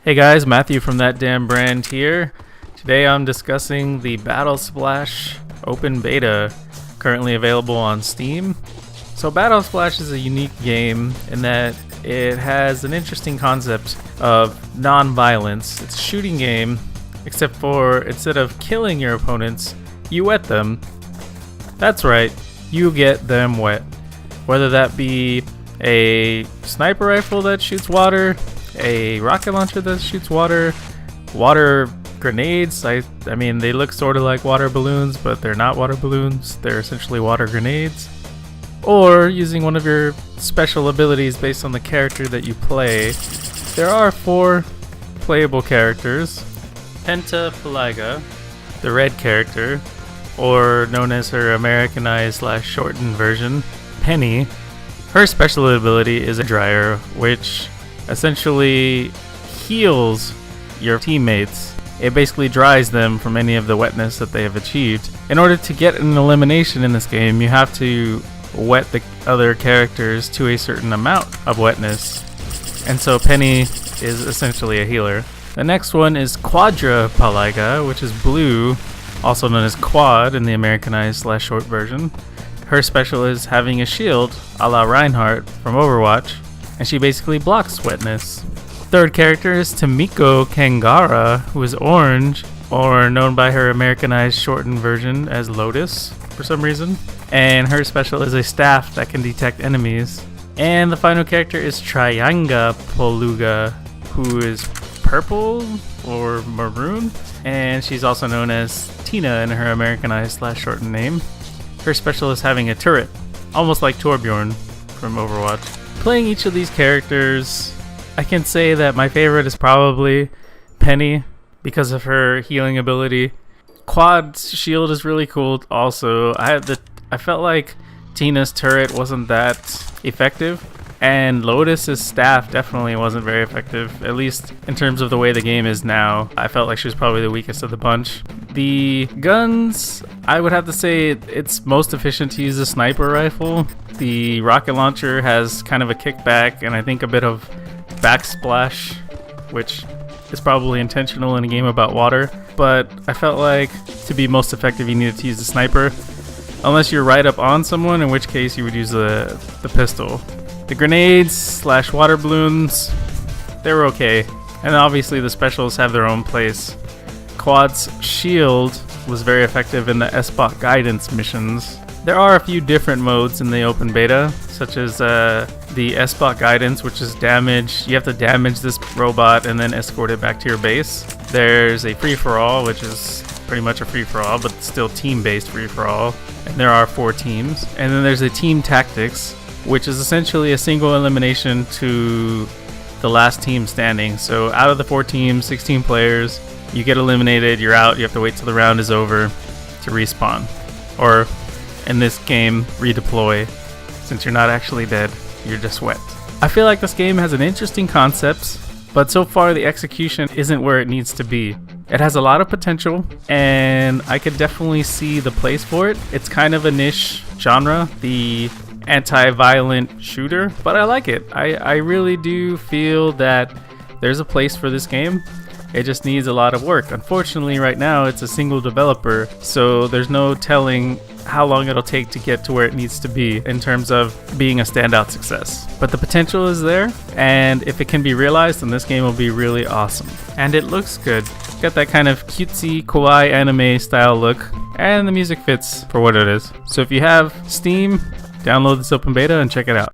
Hey guys, Matthew from That Damn Brand here. Today I'm discussing the Battle Splash Open Beta, currently available on Steam. So Battle Splash is a unique game in that it has an interesting concept of non-violence. It's a shooting game, except for instead of killing your opponents, you wet them. That's right, you get them wet. Whether that be a sniper rifle that shoots water, a rocket launcher that shoots water grenades. I mean, they look sort of like water balloons, but they're not water balloons. They're essentially water grenades. Or using one of your special abilities based on the character that you play. There are 4 playable characters. Penta Pelaga, the red character, or known as her Americanized / shortened version, Penny. Her special ability is a dryer, which essentially heals your teammates. It basically dries them from any of the wetness that they have achieved. In order to get an elimination in this game, you have to wet the other characters to a certain amount of wetness. And so Penny is essentially a healer. The next one is Quadra Palaga, which is blue, also known as Quad in the Americanized / short version. Her special is having a shield, a la Reinhardt from Overwatch, and she basically blocks wetness. Third character is Tamiko Kangara, who is orange, or known by her Americanized shortened version as Lotus for some reason. And her special is a staff that can detect enemies. And the final character is Trianga Poluga, who is purple or maroon, and she's also known as Tina in her Americanized / shortened name. Her special is having a turret, almost like Torbjorn from Overwatch. Playing each of these characters, I can say that my favorite is probably Penny because of her healing ability. Quad's shield is really cool also. I felt like Tina's turret wasn't that effective, and Lotus's staff definitely wasn't very effective, at least in terms of the way the game is now. I felt like she was probably the weakest of the bunch. The guns, I would have to say it's most efficient to use a sniper rifle. The rocket launcher has kind of a kickback and I think a bit of backsplash, which is probably intentional in a game about water. But I felt like to be most effective you needed to use the sniper, unless you're right up on someone, in which case you would use the pistol. The grenades / water balloons, they were okay. And obviously the specials have their own place. Quad's shield was very effective in the SBOT guidance missions. There are a few different modes in the open beta, such as the SBOT guidance, which is damage. You have to damage this robot and then escort it back to your base. There's a free-for-all, which is pretty much a free-for-all, but still team-based free-for-all. And there are 4 teams. And then there's a team tactics, which is essentially a single elimination to the last team standing. So out of the 4 teams, 16 players, you get eliminated, you're out, you have to wait till the round is over to respawn. Or, in this game, redeploy. Since you're not actually dead, you're just wet. I feel like this game has an interesting concept, but so far the execution isn't where it needs to be. It has a lot of potential, and I could definitely see the place for it. It's kind of a niche genre, the anti-violent shooter, but I like it. I really do feel that there's a place for this game. It just needs a lot of work. Unfortunately, right now it's a single developer, so there's no telling how long it'll take to get to where it needs to be in terms of being a standout success. But the potential is there, and if it can be realized, then this game will be really awesome. And it looks good. It's got that kind of cutesy, kawaii anime style look, and the music fits for what it is. So if you have Steam, download this open beta and check it out.